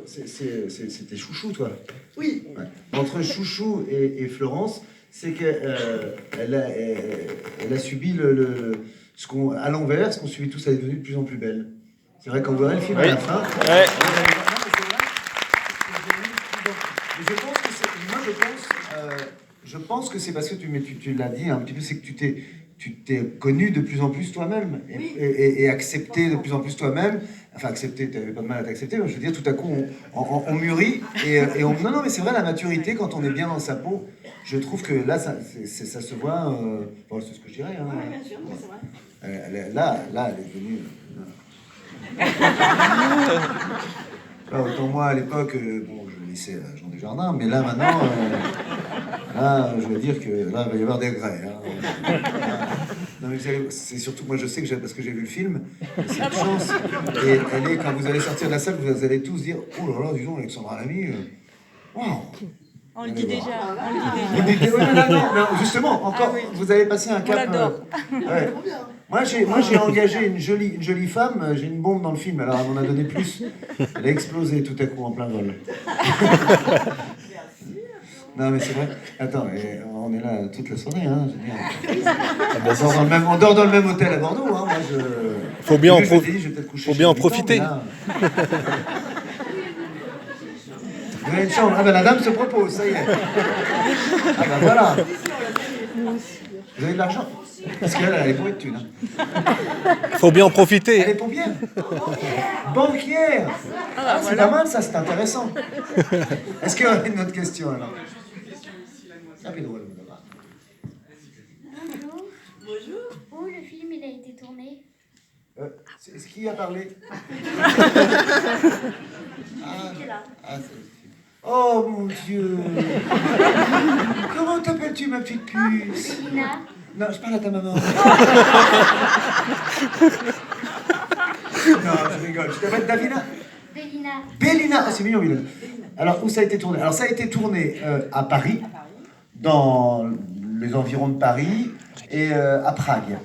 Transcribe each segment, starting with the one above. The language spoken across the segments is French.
C'était Chouchou, toi. Oui. Ouais. Entre Chouchou et Florence, c'est qu'elle a subi à l'envers, ce qu'on subit tous, elle est devenue de plus en plus belle. C'est vrai, quand vous verrez le film à la fin. Ouais. Je pense que c'est parce que tu l'as dit un petit peu, c'est que tu t'es connu de plus en plus toi-même et accepté de plus en plus toi-même. Enfin, accepter, tu n'avais pas de mal à t'accepter, mais je veux dire, tout à coup, on mûrit non, mais c'est vrai, la maturité, quand on est bien dans sa peau, je trouve que là, ça se voit. Bon, c'est ce que je dirais. Hein. Oui, bien sûr, mais c'est vrai. Là, elle est devenue. Autant moi, à l'époque, bon, je laissais Jean Desjardins, mais là, maintenant, là, je veux dire que là, il va y avoir des regrets. Hein. Non, mais c'est surtout, moi, je sais que parce que j'ai vu le film, c'est une chance. Et elle est, quand vous allez sortir de la salle, vous allez tous dire, oh là là, dis donc, Alexandra Lamy, wow. On le dit déjà. Vous dites, non, justement, encore, oui. vous avez passé un cap. On l'adore. Ouais. Moi, j'ai engagé une jolie femme, j'ai une bombe dans le film, alors elle m'en a donné plus. Elle a explosé tout à coup en plein vol. Non, mais c'est vrai. Attends, on est là toute la soirée, hein, je veux dire. On dort dans le même hôtel à Bordeaux, hein. Moi, Faut bien en profiter. profiter. Vous avez une chambre. Ah ben la dame se propose, ça y est. Ah ben voilà. Vous avez de l'argent? Parce qu'elle, elle est bourrée de thunes. Faut bien en profiter. Elle est pompière. Banquière. Ah, c'est pas mal, ça, c'est intéressant. Est-ce qu'il y a une autre question, alors? Ça fait drôle. Bonjour. Où le film il a été tourné? Est-ce qui a parlé? Oh mon Dieu. Comment t'appelles-tu, ma petite puce? Bélina. Non, je parle à ta maman. Non, je rigole. Tu t'appelles Davina? Bélina. Bélina. Oh, c'est mignon, Bélina. Alors, où ça a été tourné? Alors, ça a été tourné à Paris, dans les environs de Paris, et à Prague.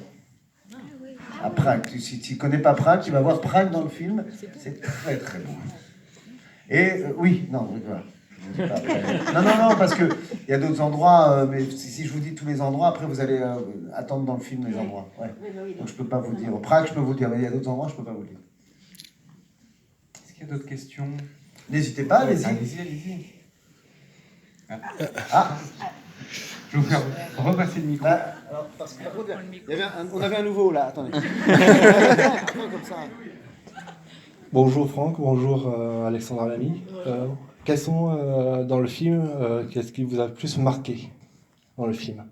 À Prague. Si tu ne connais pas Prague, tu vas voir Prague dans le film. C'est très, très beau. Et oui, non, voilà. Non, parce qu'il y a d'autres endroits, mais si je vous dis tous les endroits, après vous allez attendre dans le film les endroits. Ouais. Donc je peux pas vous dire. Prague, je peux vous le dire, mais il y a d'autres endroits, je peux pas vous le dire. Est-ce qu'il y a d'autres questions? N'hésitez pas, allez-y. Allez-y. Ah. Je vais vous faire repasser le micro. Alors, parce que, on avait un nouveau là, attendez. Comme ça. Bonjour Franck, bonjour Alexandra Lamy. Quels sont dans le film, qu'est-ce qui vous a le plus marqué dans le film?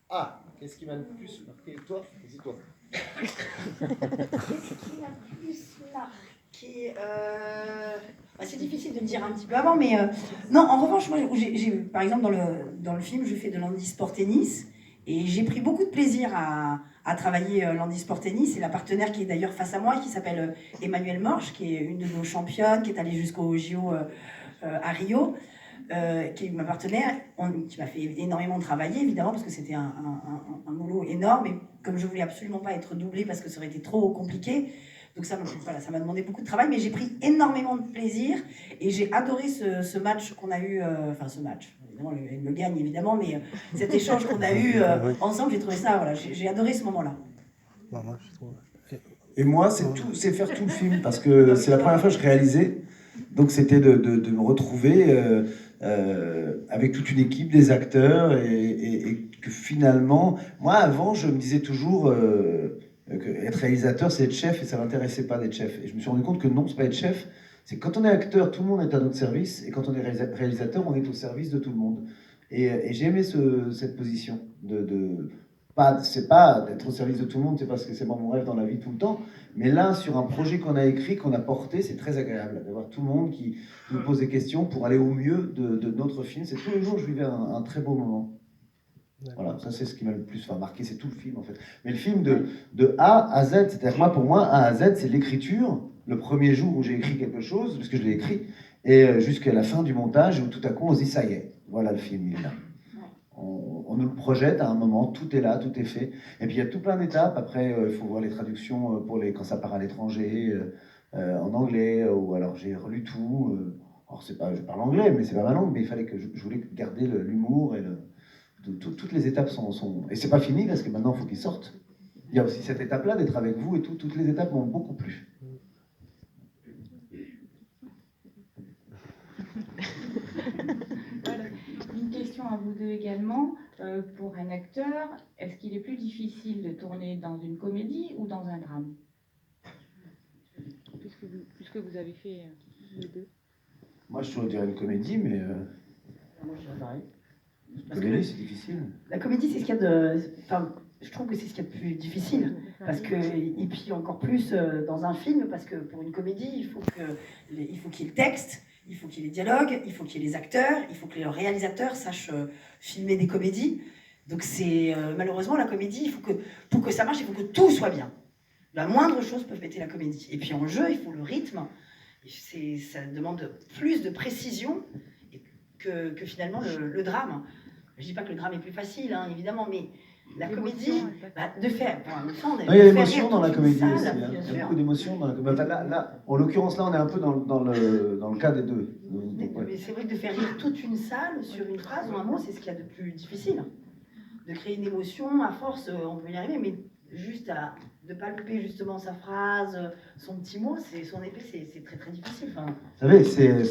Ah, qu'est-ce qui m'a le plus marqué? Toi? Vas-y, toi. C'est difficile de le dire un petit peu avant, mais non, en revanche, moi, par exemple, dans le film, je fais de l'handisport tennis, et j'ai pris beaucoup de plaisir à travailler l'handisport tennis, et la partenaire qui est d'ailleurs face à moi, qui s'appelle Emmanuelle Morche, qui est une de nos championnes, qui est allée jusqu'au JO à Rio, qui est ma partenaire, qui m'a fait énormément travailler, évidemment, parce que c'était un boulot énorme, et comme je voulais absolument pas être doublée, parce que ça aurait été trop compliqué, donc ça m'a demandé beaucoup de travail, mais j'ai pris énormément de plaisir, et j'ai adoré ce match qu'on a eu, ce match, évidemment, elle me gagne, évidemment, mais cet échange qu'on a eu ensemble, j'ai trouvé ça, voilà, j'ai adoré ce moment-là. Et moi, c'est faire tout le film, parce que c'est la première fois que je réalisais, donc c'était de me retrouver avec toute une équipe, des acteurs, et que finalement, moi avant, je me disais toujours que être réalisateur, c'est être chef, et ça ne m'intéressait pas d'être chef. Et je me suis rendu compte que non, c'est pas être chef, c'est que quand on est acteur, tout le monde est à notre service, et quand on est réalisateur, on est au service de tout le monde. Et j'ai aimé cette position c'est pas d'être au service de tout le monde, c'est parce que c'est mon rêve dans la vie tout le temps, mais là, sur un projet qu'on a écrit, qu'on a porté, c'est très agréable d'avoir tout le monde qui nous pose des questions pour aller au mieux de notre film. C'est tous les jours, je vivais un très beau moment. Voilà, ça c'est ce qui m'a le plus marqué, c'est tout le film en fait. Mais le film de A à Z, c'est-à-dire que moi, pour moi, A à Z, c'est l'écriture, le premier jour où j'ai écrit quelque chose, parce que je l'ai écrit, et jusqu'à la fin du montage, où tout à coup on se dit, ça y est, voilà le film, il est là. On nous le projette à un moment, tout est là, tout est fait. Et puis il y a tout plein d'étapes. Après, il faut voir les traductions quand ça part à l'étranger. en anglais, ou alors j'ai relu tout. Alors c'est pas, je parle anglais, mais c'est pas ma langue, mais il fallait que je voulais garder l'humour et toutes les étapes sont... Et c'est pas fini parce que maintenant il faut qu'ils sortent. Il y a aussi cette étape-là d'être avec vous et toutes les étapes m'ont beaucoup plu. Voilà. Une question à vous deux également. Pour un acteur, est-ce qu'il est plus difficile de tourner dans une comédie ou dans un drame? Puisque vous avez fait les deux. Moi je dirais une comédie, mais Moi, je dirais pareil. Parce que comédie c'est difficile. la comédie, c'est ce qu'il y a de... Enfin, je trouve que c'est ce qu'il y a de plus difficile. Parce que, et puis encore plus dans un film, parce que pour une comédie, il faut qu'il y ait le texte, il faut qu'il y ait les dialogues, il faut qu'il y ait les acteurs, il faut que le réalisateur sache filmer des comédies. Donc c'est malheureusement la comédie, il faut que, pour que ça marche, il faut que tout soit bien. La moindre chose peut péter la comédie. Et puis en jeu, il faut le rythme. Ça demande plus de précision que finalement le drame. Je dis pas que le drame est plus facile, hein, évidemment, mais la comédie, de faire... Il y a l'émotion dans la comédie aussi. Il y a beaucoup d'émotions dans la comédie. Là, en l'occurrence, là, on est un peu dans le cas des deux. Mais c'est vrai que de faire rire toute une salle sur une phrase ou un mot, c'est ce qu'il y a de plus difficile. De créer une émotion, à force, on peut y arriver, mais juste de ne pas louper justement sa phrase, son petit mot, son épée, c'est très très difficile. Enfin... Vous savez,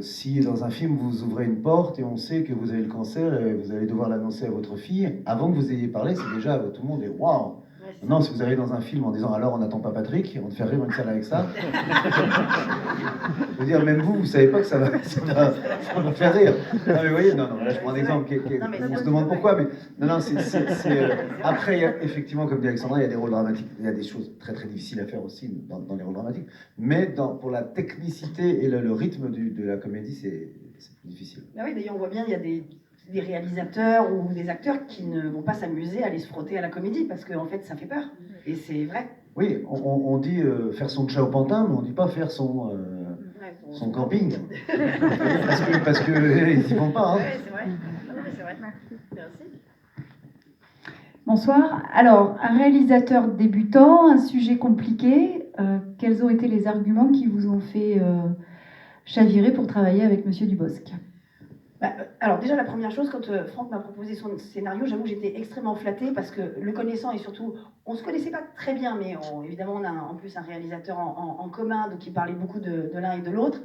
si dans un film vous ouvrez une porte et on sait que vous avez le cancer et vous allez devoir l'annoncer à votre fille, avant que vous ayez parlé, c'est déjà tout le monde est waouh. Non, si vous arrivez dans un film en disant alors on n'attend pas Patrick, on te fait rire une salle avec ça. Je veux dire, même vous savez pas que ça va faire rire. Non, mais vous voyez, non, là je prends un exemple, on se demande pourquoi, mais non, après, effectivement, comme dit Alexandra, il y a des rôles dramatiques, il y a des choses très très difficiles à faire aussi dans les rôles dramatiques, mais pour la technicité et le rythme de la comédie, c'est plus difficile. Ah oui, d'ailleurs, on voit bien, il y a des réalisateurs ou des acteurs qui ne vont pas s'amuser à aller se frotter à la comédie parce qu'en fait ça fait peur et c'est vrai. Oui, on dit faire son chat au pantin, mais on dit pas faire son camping parce que ils y vont pas. Hein. Oui, c'est vrai. C'est vrai. Merci. Bonsoir. Alors, un réalisateur débutant, un sujet compliqué. Quels ont été les arguments qui vous ont fait chavirer pour travailler avec Monsieur Dubosc? Alors déjà la première chose, quand Franck m'a proposé son scénario, j'avoue que j'étais extrêmement flattée parce que le connaissant et surtout, on se connaissait pas très bien, mais évidemment on a en plus un réalisateur en commun, donc il parlait beaucoup de l'un et de l'autre.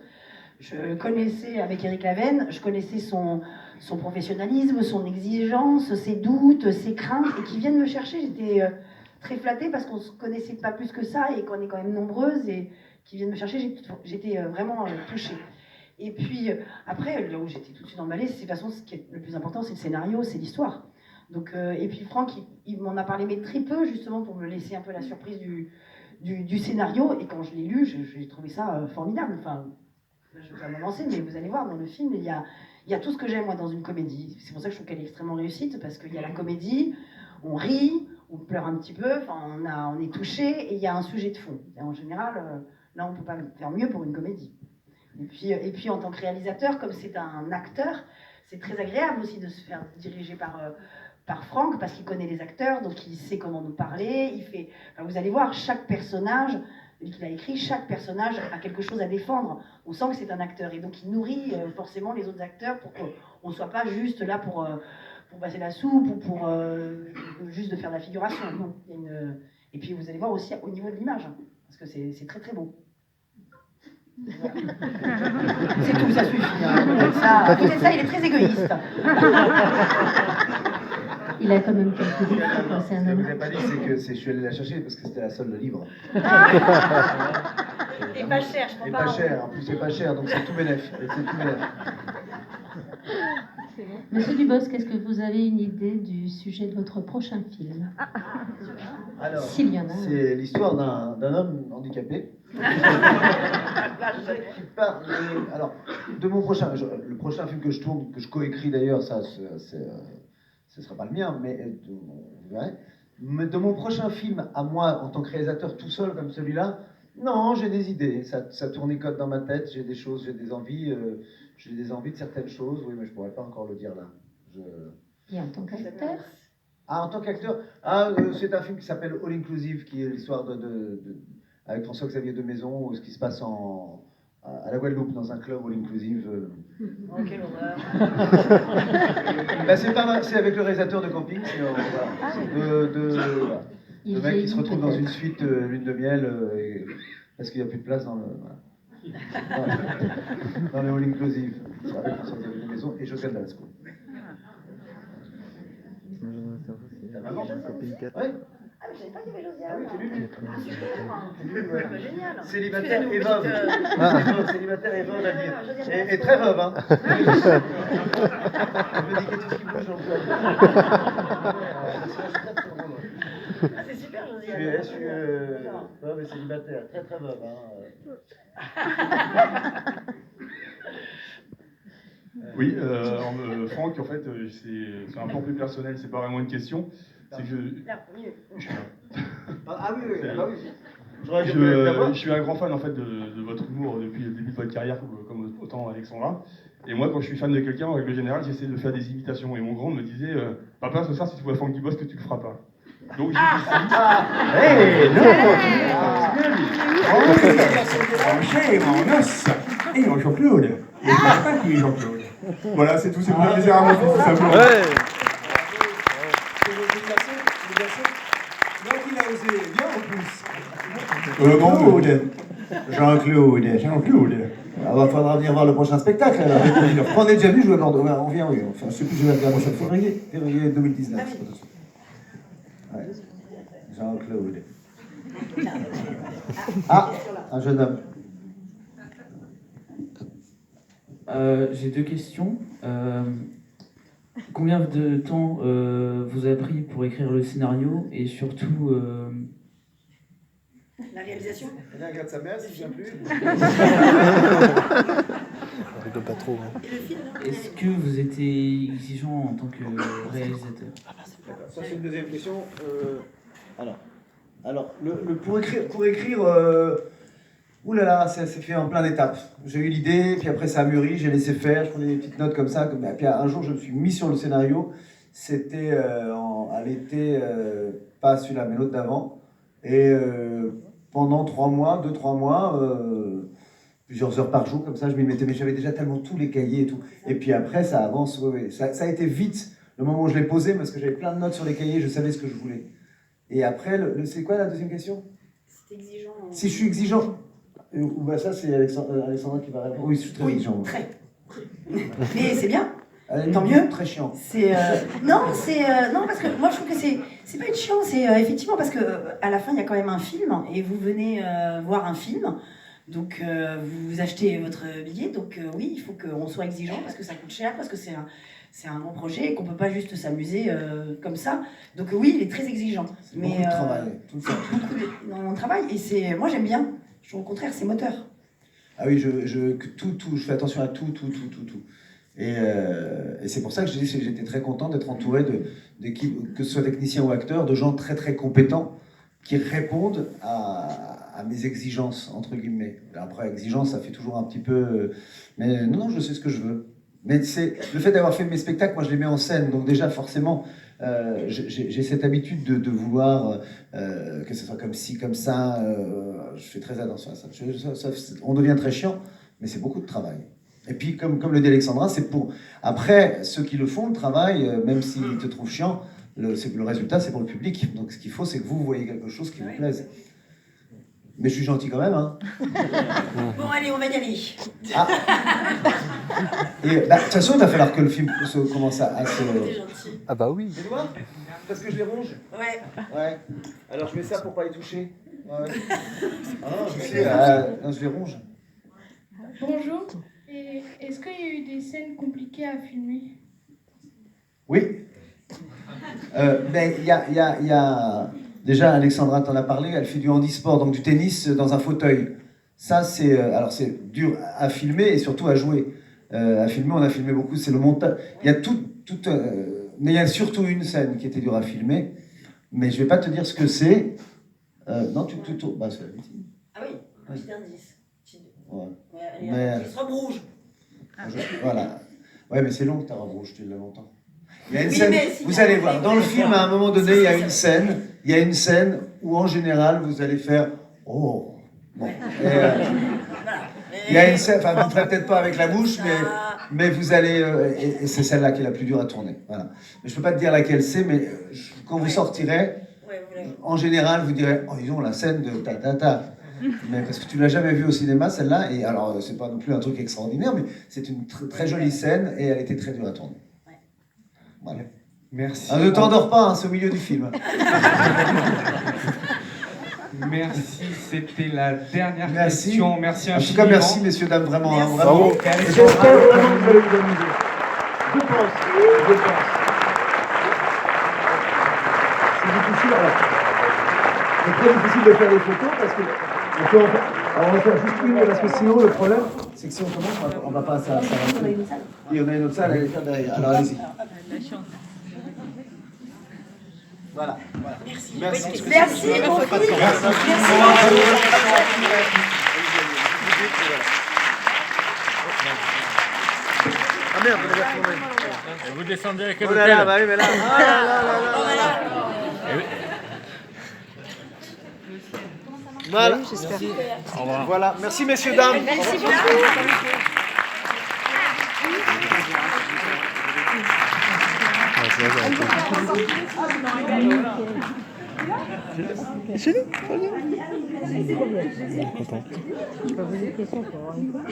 Je connaissais avec Éric Lavenne, je connaissais son professionnalisme, son exigence, ses doutes, ses craintes, et qui viennent me chercher, j'étais très flattée parce qu'on se connaissait pas plus que ça et qu'on est quand même nombreuses et qui viennent me chercher, j'étais vraiment touchée. Et puis après, là où j'étais tout de suite emballée, c'est de toute façon ce qui est le plus important, c'est le scénario, c'est l'histoire. Donc, et puis Franck, il m'en a parlé mais très peu justement pour me laisser un peu la surprise du scénario. Et quand je l'ai lu, j'ai trouvé ça formidable. Enfin, je ne vais pas me lancer, mais vous allez voir dans le film, il y a tout ce que j'aime moi dans une comédie. C'est pour ça que je trouve qu'elle est extrêmement réussite parce qu'il y a la comédie, on rit, on pleure un petit peu, enfin on est touché et il y a un sujet de fond. Et en général, là on ne peut pas faire mieux pour une comédie. Et puis en tant que réalisateur, comme c'est un acteur, c'est très agréable aussi de se faire diriger par Franck, parce qu'il connaît les acteurs, donc il sait comment nous parler. Enfin, vous allez voir, chaque personnage qu'il a écrit, chaque personnage a quelque chose à défendre. On sent que c'est un acteur, et donc il nourrit forcément les autres acteurs pour qu'on ne soit pas juste là pour passer la soupe ou pour juste de faire de la figuration. Non, et puis vous allez voir aussi au niveau de l'image, parce que c'est très très beau. Voilà. C'est tout, ça suffit. Hein. Ça, il est très égoïste. Il a quand même quelques idées. Ce que vous n'avez pas dit, c'est que je suis allé la chercher parce que c'était la seule, le livre. Et pas cher, je crois et pas. Pas cher, en plus c'est pas cher, donc c'est tout bénef. Monsieur Dubosc, est-ce que vous avez une idée du sujet de votre prochain film? Alors, s'il y en a. C'est l'histoire d'un homme handicapé. Qui parle, alors, de mon le prochain film que je tourne, que je coécris d'ailleurs, ça, ce sera pas le mien, mais vous verrez. Mais de mon prochain film, à moi, en tant que réalisateur tout seul comme celui-là, non, j'ai des idées, ça tournicote dans ma tête, j'ai des choses, j'ai des envies de certaines choses, oui, mais je pourrais pas encore le dire là. Et en tant qu'acteur? Ah, en tant qu'acteur, c'est un film qui s'appelle All Inclusive, qui est l'histoire avec François-Xavier de Maison, ce qui se passe à la Guadeloupe, dans un club all inclusive. Oh, quelle horreur. Bah, c'est avec le réalisateur de camping, c'est voilà, voilà. Le mec qui se retrouve dans une suite lune de miel parce qu'il n'y a plus de place dans le dans les all inclusive. C'est avec François-Xavier de Maison et Josiane Dalasco. Ouais. Ah, mais je savais pas qu'il y avait Josiane. Ah oui, tu l'as lu. Super. Bah, génial. Célibataire et Excusez-nous, veuve. Célibataire et veuve à dire. Et très veuve, hein. Je me dis qu'il y a tout ce qui bouge dans le club. C'est super, Je Josiane. suis veuve et célibataire, très très veuve. Oui, Franck, en fait, c'est un peu plus personnel, c'est pas vraiment une question. C'est que Ah oui, oui, bah oui. je suis un grand fan en fait de votre humour depuis le début de votre carrière, comme autant Alexandra. Et moi, quand je suis fan de quelqu'un, en règle générale, j'essaie de faire des imitations. Et mon grand me disait, papa, ce soir, si tu vois Franck Dubosc, que tu le feras pas. Donc j'ai Hey, non, Branché, mon os. Et mon Jean-Claude. Et papa qui est Jean-Claude. Voilà, c'est tout, c'est pour faire plaisir à mon fils, tout simplement. Donc il a osé, bien en plus. Jean-Claude. Jean-Claude. Il va falloir venir voir le prochain spectacle. Alors. On est déjà venu jouer à Bordeaux. On vient, oui. Enfin, je sais plus, je vais regarder en février 2019. Ouais. Jean-Claude. Ah, un jeune homme. J'ai deux questions. Combien de temps vous a pris pour écrire le scénario et surtout La réalisation. Il regarde sa mère, s'il vient plus. On rigole pas trop. Hein. Et le film, non? est-ce que vous étiez exigeant en tant que réalisateur? Ça, c'est une deuxième question. Alors pour écrire, ouh là là, ça s'est fait en plein d'étapes. J'ai eu l'idée, puis après ça a mûri, j'ai laissé faire, je prenais des petites notes comme ça. Puis un jour, je me suis mis sur le scénario. C'était à l'été, pas celui-là, mais l'autre d'avant. Et pendant 2-3 mois, plusieurs heures par jour, comme ça, je m'y mettais. Mais j'avais déjà tellement tous les cahiers et tout. Et puis après, ça avance. Ouais. Ça a été vite, le moment où je l'ai posé, parce que j'avais plein de notes sur les cahiers, je savais ce que je voulais. Et après, c'est quoi la deuxième question? C'est exigeant. Si je suis exigeant, bah ça c'est Alexandra qui va répondre. Oui, je suis très exigeant. Très. Mais c'est bien. Tant mieux. Très chiant. Non, parce que moi je trouve que c'est pas une chiant, c'est effectivement parce que à la fin il y a quand même un film et vous venez voir un film. Donc vous achetez votre billet, donc oui, il faut qu'on soit exigeant parce que ça coûte cher, parce que c'est un grand projet et qu'on peut pas juste s'amuser comme ça. Donc oui, il est très exigeant. Mais beaucoup de travail, tout le temps. Beaucoup de travail et moi j'aime bien. Je trouve au contraire, c'est moteur. Ah oui, je fais attention à tout. Et c'est pour ça que j'étais très content d'être entouré d'équipes, que ce soit techniciens ou acteurs, de gens très très compétents qui répondent à mes exigences, entre guillemets. Après, exigence, ça fait toujours un petit peu... Mais non, je sais ce que je veux. Mais c'est le fait d'avoir fait mes spectacles, moi je les mets en scène, donc déjà forcément, j'ai cette habitude de vouloir que ce soit comme ci, comme ça. Je fais très attention à ça. On devient très chiant, mais c'est beaucoup de travail. Et puis, comme le dit Alexandra, c'est pour... Après, ceux qui le font, le travail, même s'ils te trouvent chiant, le résultat, c'est pour le public. Donc, ce qu'il faut, c'est que vous voyez quelque chose qui vous plaise. Mais je suis gentil quand même, hein. Bon, allez, on va y aller. Ah. Et de toute façon, il va falloir que le film commence à se... T'es gentil. Ah bah oui. Tu vois? Parce que je les ronge. Ouais. Alors, je mets ça pour pas y toucher. Ouais. Non, je les ronge. Bonjour. Et est-ce qu'il y a eu des scènes compliquées à filmer? Oui. Ben, il y a... Déjà, Alexandra t'en a parlé, elle fait du handisport, donc du tennis dans un fauteuil. Ça, c'est dur à filmer et surtout à jouer. À filmer, on a filmé beaucoup, c'est le montage. Il y a mais il y a surtout une scène qui était dure à filmer, mais je vais pas te dire ce que c'est. Non, tu tournes. Bah, c'est la victime. Ah oui, petit indice. Ouais. Allez, Mais, il robe rouge. Voilà. Ouais, mais c'est long ta robe rouge, tu l'as longtemps. Il y a une Oui, scène, mais si vous allez voir, dans le film, à un moment donné, il y a une scène où en général, vous allez faire « Oh !» Bon. Il y a une scène, enfin, vous ne ferez peut-être pas avec la bouche, mais vous allez. Et c'est celle-là qui est la plus dure à tourner. Voilà. Mais je ne peux pas te dire laquelle c'est, mais quand vous sortirez, en général, vous direz oh, disons, la scène de ta. Mais parce que tu ne l'as jamais vue au cinéma, celle-là. Et alors, c'est pas non plus un truc extraordinaire, mais c'est une très jolie scène et elle était très dure à tourner. Voilà. Merci. Ne t'endors pas, hein, c'est au milieu du film. Merci, c'était la dernière question. Merci En infiniment. tout cas, merci messieurs, dames, vraiment. Merci. Vraiment. Bravo. Et j'espère vraiment que vous allez vous amuser. Je pense. C'est difficile, c'est très difficile de faire des photos parce que on va faire juste une parce que sinon le problème c'est que si on commence on va pas ça. Et on a une autre salle à aller faire derrière. Alors allez-y. Voilà. Merci. Merci. Ah merde, on va tourner. Vous descendez à quel hôtel? Oh là là, bah oui, mais là. Voilà. J'espère. Au revoir. Voilà, merci messieurs, dames. Merci beaucoup. C'est nous, très bien. Content. Je peux poser une question pour voir une fois.